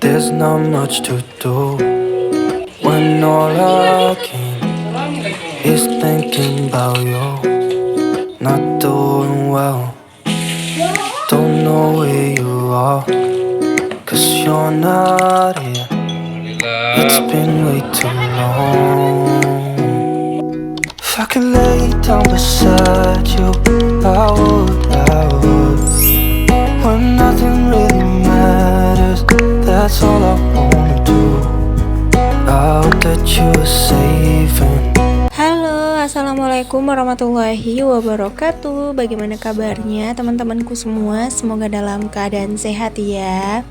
There's not much to do when all I can is thinking about you. Not doing well, don't know where you are, 'cause you're not here. It's been way too long. If I could lay down beside you, I would. When nothing really matters, that's all I wanna do. I hope that you are safe and Halo, assalamualaikum warahmatullahi wabarakatuh. Bagaimana kabarnya teman-temanku semua? Semoga dalam keadaan sehat ya.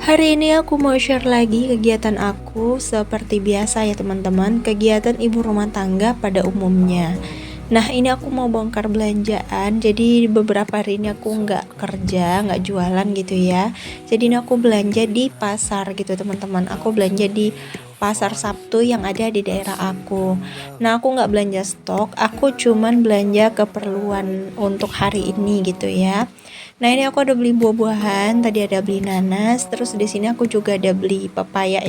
Hari ini aku mau share lagi kegiatan aku seperti biasa ya teman-teman. Kegiatan ibu rumah tangga pada umumnya. Nah ini aku mau bongkar belanjaan. Jadi beberapa hari ini aku nggak kerja, nggak jualan gitu ya. Jadi ini aku belanja di pasar gitu teman-teman. Aku belanja di pasar Sabtu yang ada di daerah aku. Nah aku nggak belanja stok, aku cuman belanja keperluan untuk hari ini gitu ya. Nah ini aku ada beli buah-buahan, tadi ada beli nanas, terus di sini aku juga ada beli pepaya,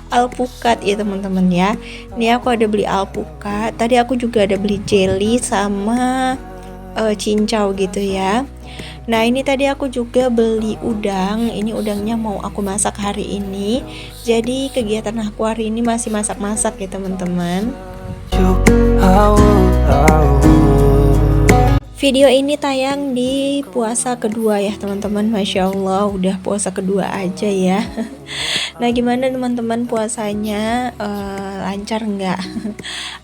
alpukat ya teman-teman ya. Ini aku ada beli alpukat, tadi aku juga ada beli jelly sama cincau gitu ya. Nah ini tadi aku juga beli udang. Ini udangnya mau aku masak hari ini. Jadi kegiatan aku hari ini masih masak-masak ya teman-teman. Video ini tayang di puasa kedua ya teman-teman. Masya Allah udah puasa kedua aja ya. Nah gimana teman-teman puasanya, lancar nggak?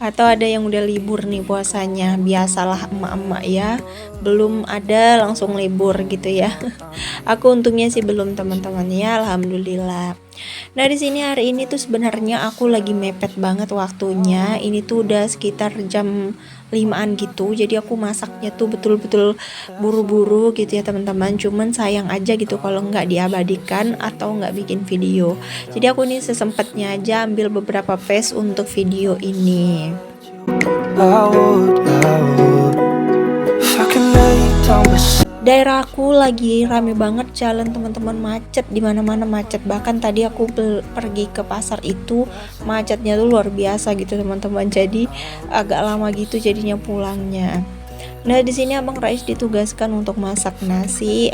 Atau ada yang udah libur nih puasanya? Biasalah emak-emak ya, belum ada langsung libur gitu ya. Aku untungnya sih belum teman-teman ya, alhamdulillah. Nah di sini hari ini tuh sebenarnya aku lagi mepet banget waktunya. Ini tuh udah sekitar jam 5-an gitu. Jadi aku masaknya tuh betul-betul buru-buru gitu ya teman-teman. Cuman sayang aja gitu kalau nggak diabadikan atau nggak bikin video. Jadi aku ini sesempatnya aja ambil beberapa pace untuk video ini. Daerah aku lagi rame banget jalan teman-teman, macet di mana-mana macet. Bahkan tadi aku pergi ke pasar itu macetnya tuh luar biasa gitu teman-teman. Jadi agak lama gitu jadinya pulangnya. Nah di sini Abang Rais ditugaskan untuk masak nasi.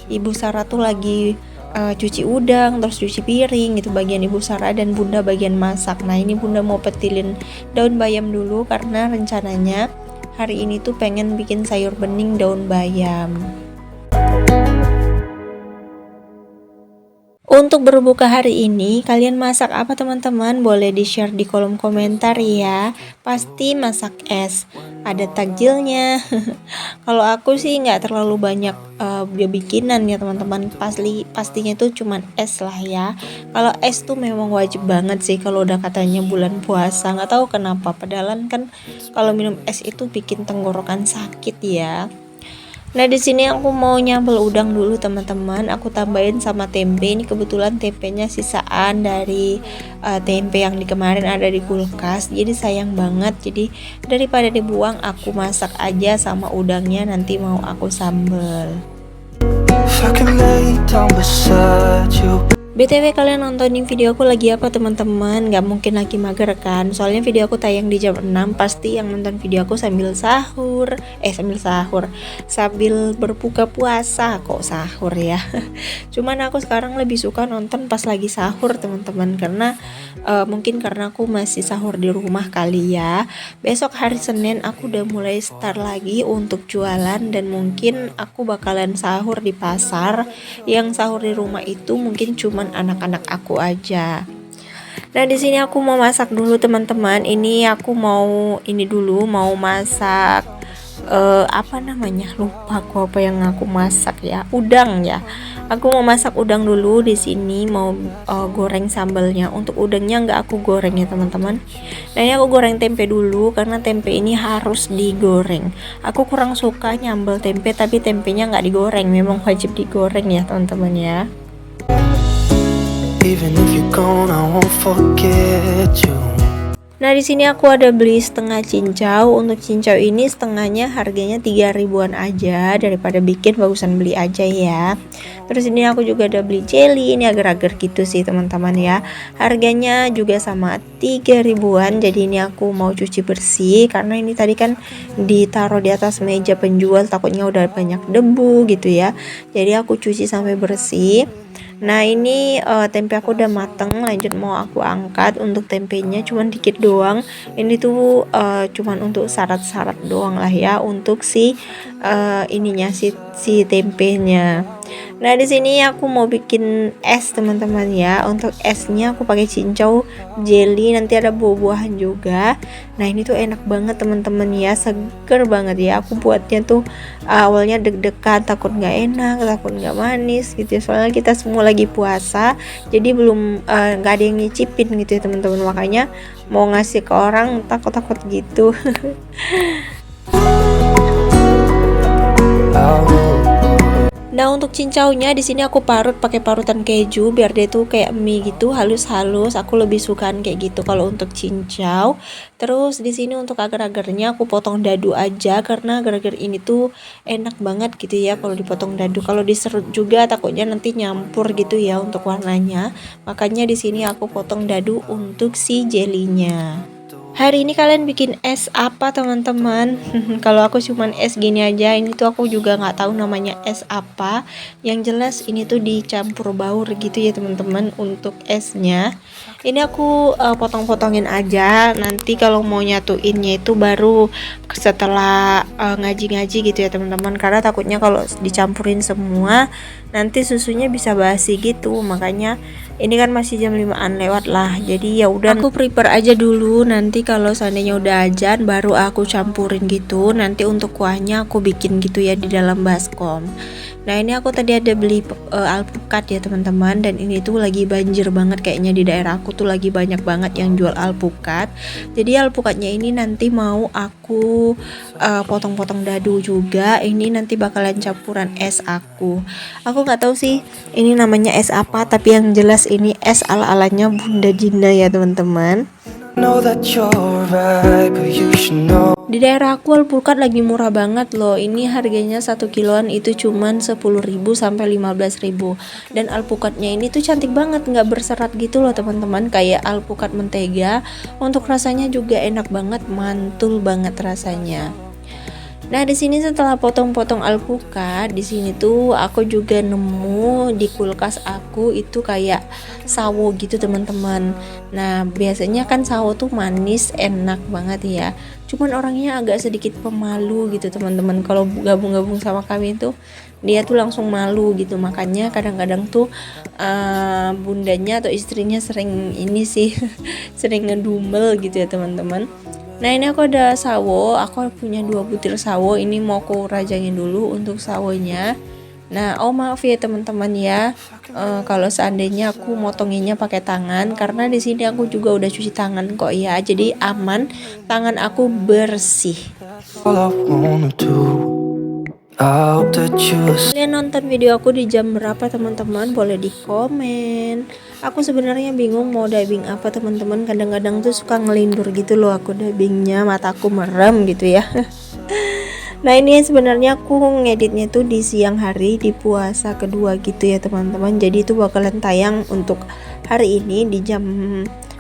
Ibu Sarah tuh lagi cuci udang, terus cuci piring gitu bagian Ibu Sarah, dan Bunda bagian masak. Nah ini Bunda mau petilin daun bayam dulu karena rencananya hari ini tuh pengen bikin sayur bening daun bayam. Untuk berbuka hari ini, kalian masak apa teman-teman? Boleh di-share di kolom komentar ya. Pasti masak es. Ada takjilnya. Kalau aku sih nggak terlalu banyak bikinan ya teman-teman. Pastinya tuh cuman es lah ya. Kalau es tuh memang wajib banget sih kalau udah katanya bulan puasa. Nggak tahu kenapa. Padahal kan kalau minum es itu bikin tenggorokan sakit ya. Nah di sini aku mau nyambel udang dulu teman-teman. Aku tambahin sama tempe. Ini kebetulan tempenya sisaan dari tempe yang di kemarin ada di kulkas. Jadi sayang banget. Jadi daripada dibuang aku masak aja sama udangnya, nanti mau aku sambel. BTW kalian nontonin video aku lagi apa teman-teman? Gak mungkin lagi mager kan? Soalnya video aku tayang di jam 6. Pasti yang nonton video aku sambil sahur. Sambil berbuka puasa. Kok sahur ya? Cuman aku sekarang lebih suka nonton pas lagi sahur teman-teman. Karena mungkin karena aku masih sahur di rumah kali ya. Besok hari Senin aku udah mulai start lagi untuk jualan. Dan mungkin aku bakalan sahur di pasar. Yang sahur di rumah itu mungkin cuman anak-anak aku aja. Nah di sini aku mau masak dulu teman-teman. Ini aku mau masak lupa aku apa yang aku masak ya, udang ya. Aku mau masak udang dulu di sini, mau goreng sambalnya. Untuk udangnya nggak aku goreng ya teman-teman. Nah ini aku goreng tempe dulu karena tempe ini harus digoreng. Aku kurang suka nyambal tempe tapi tempenya nggak digoreng, memang wajib digoreng ya teman-teman ya. Even if you're gone, I won't forget you. Nah, di sini aku ada beli setengah cincau. Untuk cincau ini setengahnya harganya 3 ribuan aja, daripada bikin bagusan beli aja ya. Terus ini aku juga ada beli jelly, ini agar-agar gitu sih teman-teman ya. Harganya juga sama 3 ribuan. Jadi ini aku mau cuci bersih karena ini tadi kan ditaruh di atas meja penjual, takutnya udah banyak debu gitu ya. Jadi aku cuci sampai bersih. Nah, ini tempe aku udah mateng, lanjut mau aku angkat. Untuk tempenya cuman dikit doang. Ini tuh cuman untuk syarat-syarat doang lah ya, untuk si ininya si tempenya. Nah, di sini aku mau bikin es teman-teman ya. Untuk esnya aku pakai cincau jelly, nanti ada buah-buahan juga. Nah, ini tuh enak banget teman-teman ya, seger banget ya. Aku buatnya tuh awalnya deg-degan, takut nggak enak, takut nggak manis gitu ya. Soalnya kita semua lagi puasa, jadi belum nggak ada yang nyicipin gitu ya teman-teman. Makanya mau ngasih ke orang takut-takut gitu. Nah, untuk cincaunya di sini aku parut pakai parutan keju biar dia tuh kayak mie gitu, halus-halus. Aku lebih sukaan kayak gitu kalau untuk cincau. Terus di sini untuk agar-agarnya aku potong dadu aja karena agar-agar ini tuh enak banget gitu ya kalau dipotong dadu. Kalau diserut juga takutnya nanti nyampur gitu ya untuk warnanya. Makanya di sini aku potong dadu untuk si jelinya. Hari ini kalian bikin es apa teman-teman? Kalau aku cuman es gini aja, ini tuh aku juga nggak tahu namanya es apa. Yang jelas ini tuh dicampur baur gitu ya teman-teman untuk esnya. Ini aku potong-potongin aja. Nanti kalau mau nyatuinnya itu baru setelah ngaji-ngaji gitu ya teman-teman. Karena takutnya kalau dicampurin semua nanti susunya bisa basi gitu. Makanya ini kan masih jam 5-an lewat lah, jadi ya udah aku prepare aja dulu. Nanti kalau seandainya udah azan baru aku campurin gitu. Nanti untuk kuahnya aku bikin gitu ya di dalam baskom. Nah, ini aku tadi ada beli alpukat ya teman-teman, dan ini tuh lagi banjir banget kayaknya di daerah aku tuh, lagi banyak banget yang jual alpukat. Jadi alpukatnya ini nanti mau aku potong-potong dadu juga. Ini nanti bakalan campuran es aku. Aku nggak tahu sih ini namanya es apa, tapi yang jelas ini es ala-alanya Bunda Jinda ya teman-teman. Know that you're right, but you should know. Di daerah aku alpukat lagi murah banget loh. Ini harganya 1 kiloan itu cuman 10.000 sampai 15.000. Dan alpukatnya ini tuh cantik banget, nggak berserat gitu loh teman-teman, kayak alpukat mentega. Untuk rasanya juga enak banget, mantul banget rasanya. Nah, di sini setelah potong-potong alpukat, di sini tuh aku juga nemu di kulkas aku itu kayak sawo gitu teman-teman. Nah, biasanya kan sawo tuh manis, enak banget ya. Cuman orangnya agak sedikit pemalu gitu teman-teman. Kalau gabung-gabung sama kami tuh dia tuh langsung malu gitu. Makanya kadang-kadang tuh bundanya atau istrinya sering ini sih sering ngedumel gitu ya teman-teman. Nah, ini aku ada sawo, aku punya 2 butir sawo. Ini mau aku rajangin dulu untuk sawonya. Nah, oh maaf ya teman-teman ya, kalau seandainya aku motonginnya pakai tangan, karena di sini aku juga udah cuci tangan kok ya, jadi aman, tangan aku bersih. All I wanna do, I hope that you. Kalian nonton video aku di jam berapa teman-teman? Boleh di komen. Aku sebenarnya bingung mau dubbing apa teman-teman. Kadang-kadang tuh suka ngelindur gitu loh aku dubbingnya, mataku merem gitu ya. Nah, ini sebenarnya aku ngeditnya tuh di siang hari di puasa kedua gitu ya teman-teman. Jadi itu bakalan tayang untuk hari ini di jam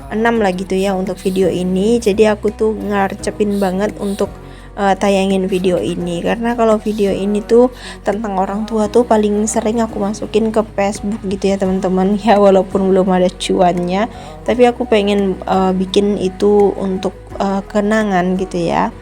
6 lah gitu ya untuk video ini. Jadi aku tuh ngarcepin banget untuk tayangin video ini, karena kalau video ini tuh tentang orang tua tuh paling sering aku masukin ke Facebook gitu ya teman-teman ya, walaupun belum ada cuannya, tapi aku pengen bikin itu untuk kenangan gitu ya.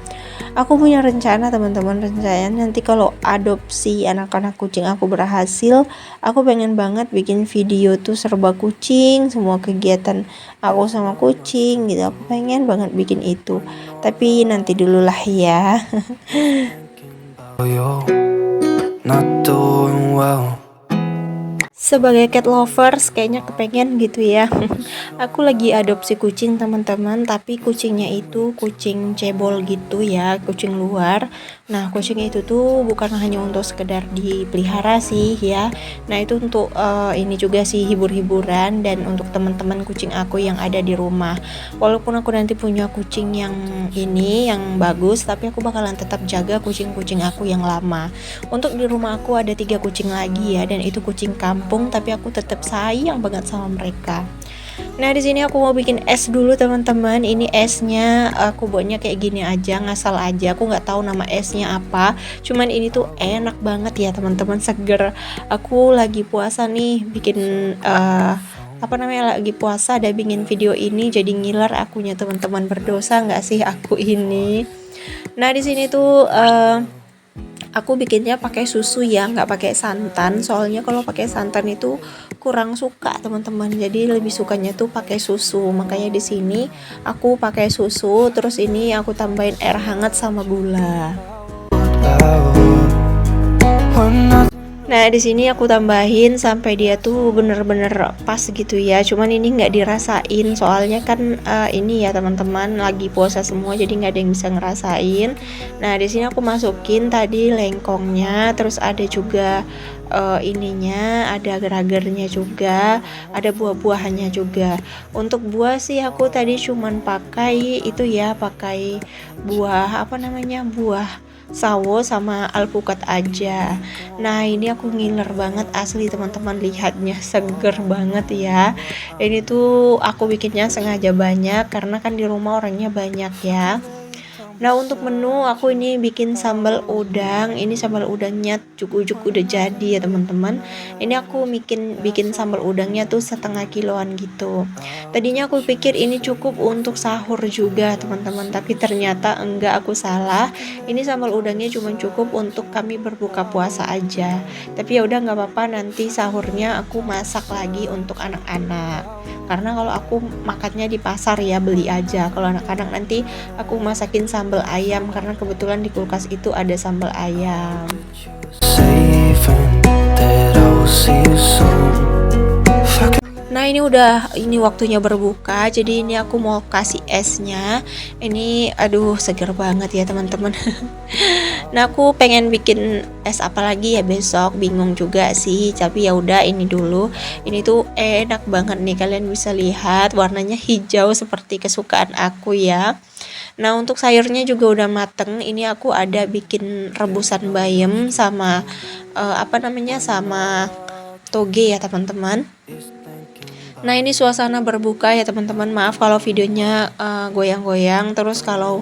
Aku punya rencana teman-teman, rencana nanti kalau adopsi anak-anak kucing aku berhasil, aku pengen banget bikin video tuh serba kucing, semua kegiatan aku sama kucing gitu. Aku pengen banget bikin itu, tapi nanti dulu lah ya. You're not doing well. Sebagai cat lovers kayaknya kepengen gitu ya. Aku lagi adopsi kucing teman-teman, tapi kucingnya itu kucing cebol gitu ya, kucing luar. Nah, kucing itu tuh bukan hanya untuk sekedar dipelihara sih ya. Nah, itu untuk ini juga sih hibur-hiburan dan untuk teman-teman kucing aku yang ada di rumah. Walaupun aku nanti punya kucing yang ini yang bagus, tapi aku bakalan tetap jaga kucing-kucing aku yang lama. Untuk di rumah aku ada 3 kucing lagi ya, dan itu kucing kampung, tapi aku tetap sayang banget sama mereka. Nah, di sini aku mau bikin es dulu teman-teman. Ini esnya aku buatnya kayak gini aja, ngasal aja. Aku nggak tahu nama esnya apa. Cuman ini tuh enak banget ya teman-teman, seger. Aku lagi puasa nih, bikin apa namanya, lagi puasa ada bikin video ini jadi ngiler akunya teman-teman. Berdosa nggak sih aku ini? Nah, di sini tuh aku bikinnya pakai susu ya, nggak pakai santan. Soalnya kalau pakai santan itu kurang suka teman-teman. Jadi lebih sukanya tuh pakai susu. Makanya di sini aku pakai susu. Terus ini aku tambahin air hangat sama gula. Nah, di sini aku tambahin sampai dia tuh bener-bener pas gitu ya. Cuman ini nggak dirasain, soalnya kan ini ya teman-teman lagi puasa semua, jadi nggak ada yang bisa ngerasain. Nah, di sini aku masukin tadi lengkongnya, terus ada juga ininya, ada agar-agarnya juga, ada buah-buahannya juga. Untuk buah sih aku tadi cuman pakai itu ya, pakai buah apa namanya, buah sawo sama alpukat aja. Nah, ini aku ngiler banget asli teman-teman, lihatnya seger banget ya. Ini tuh aku bikinnya sengaja banyak karena kan di rumah orangnya banyak ya. Nah, untuk menu aku ini bikin sambal udang. Ini sambal udangnya cukup udah jadi ya teman-teman. Ini aku bikin bikin sambal udangnya tuh 1/2 kiloan gitu. Tadinya aku pikir ini cukup untuk sahur juga teman-teman, tapi ternyata enggak, aku salah. Ini sambal udangnya cuma cukup untuk kami berbuka puasa aja. Tapi ya udah nggak apa-apa, nanti sahurnya aku masak lagi untuk anak-anak. Karena kalau aku makannya di pasar ya, beli aja. Kalau anak-anak nanti aku masakin sambal ayam karena kebetulan di kulkas itu ada sambal ayam. Saving that I will see you soon. Nah, ini waktunya berbuka, jadi ini aku mau kasih esnya. Ini aduh seger banget ya teman-teman. Nah, aku pengen bikin es apa lagi ya besok, bingung juga sih. Tapi ya udah, ini dulu. Ini tuh enak banget nih, kalian bisa lihat warnanya hijau seperti kesukaan aku ya. Nah, untuk sayurnya juga udah mateng. Ini aku ada bikin rebusan bayam sama apa namanya, sama toge ya teman-teman. Nah, ini suasana berbuka ya teman-teman. Maaf kalau videonya goyang-goyang. Terus kalau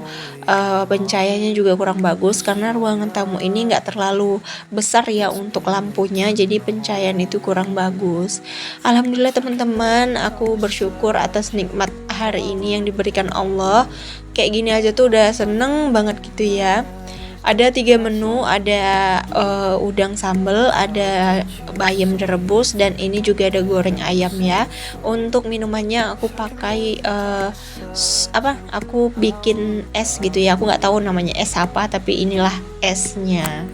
pencahayanya juga kurang bagus karena ruangan tamu ini nggak terlalu besar ya untuk lampunya. Jadi pencahayaan itu kurang bagus. Alhamdulillah teman-teman, aku bersyukur atas nikmat hari ini yang diberikan Allah. Kayak gini aja tuh udah seneng banget gitu ya. Ada 3 menu, ada udang sambal, ada bayam direbus, dan ini juga ada goreng ayam ya. Untuk minumannya aku pakai aku bikin es gitu ya. Aku nggak tahu namanya es apa, tapi inilah esnya.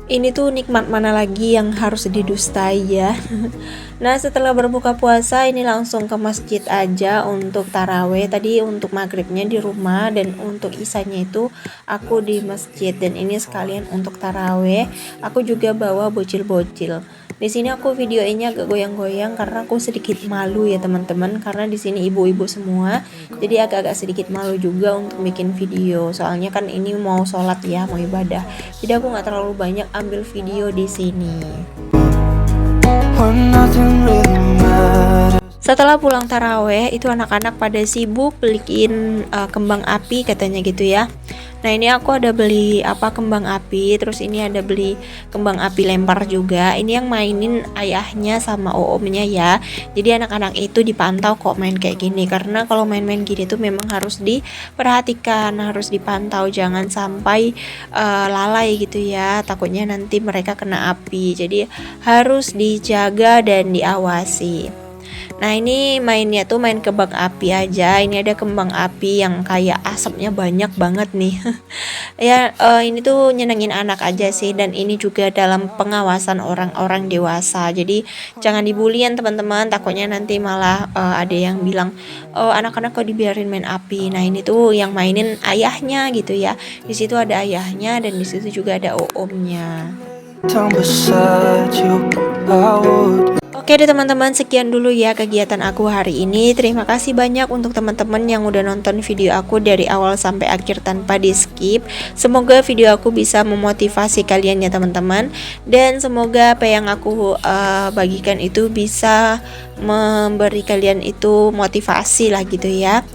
Ini tuh nikmat mana lagi yang harus didustai ya. Nah, setelah berbuka puasa ini langsung ke masjid aja untuk taraweh. Tadi untuk maghribnya di rumah dan untuk isanya itu aku di masjid, dan ini sekalian untuk taraweh. Aku juga bawa bocil-bocil. Di sini aku videoinnya agak goyang-goyang karena aku sedikit malu ya teman-teman, karena di sini ibu-ibu semua. Jadi agak-agak sedikit malu juga untuk bikin video. Soalnya kan ini mau sholat ya, mau ibadah. Jadi aku nggak terlalu banyak ambil video di sini. Setelah pulang taraweh itu anak-anak pada sibuk beliin kembang api katanya gitu ya. Nah, ini aku ada beli kembang api, terus ini ada beli kembang api lempar juga. Ini yang mainin ayahnya sama omnya ya. Jadi anak-anak itu dipantau kok main kayak gini, karena kalau main-main gini tuh memang harus diperhatikan, harus dipantau, jangan sampai lalai gitu ya. Takutnya nanti mereka kena api. Jadi harus dijaga dan diawasi. Nah ini mainnya tuh main kembang api aja. Ini ada kembang api yang kayak asapnya banyak banget nih. Ya ini tuh nyenengin anak aja sih, dan ini juga dalam pengawasan orang-orang dewasa. Jadi jangan dibulian teman-teman, takutnya nanti malah ada yang bilang anak-anak kok dibiarin main api. Nah ini tuh yang mainin ayahnya gitu ya. Di situ ada ayahnya dan di situ juga ada omnya. Down beside you, I would. Oke deh teman-teman, sekian dulu ya kegiatan aku hari ini. Terima kasih banyak untuk teman-teman yang udah nonton video aku dari awal sampai akhir tanpa di skip. Semoga video aku bisa memotivasi kalian ya teman-teman. Dan semoga apa yang aku bagikan itu bisa memberi kalian itu motivasi lah gitu ya.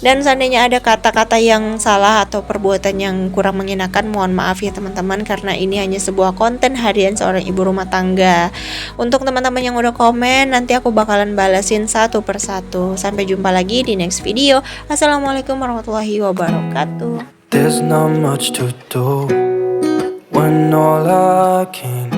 Dan seandainya ada kata-kata yang salah atau perbuatan yang kurang mengenakan, mohon maaf ya teman-teman, karena ini hanya sebuah konten harian seorang ibu rumah tangga. Untuk teman-teman yang udah komen, nanti aku bakalan balasin satu persatu. Sampai jumpa lagi di next video. Assalamualaikum warahmatullahi wabarakatuh. There's not much to do when all I can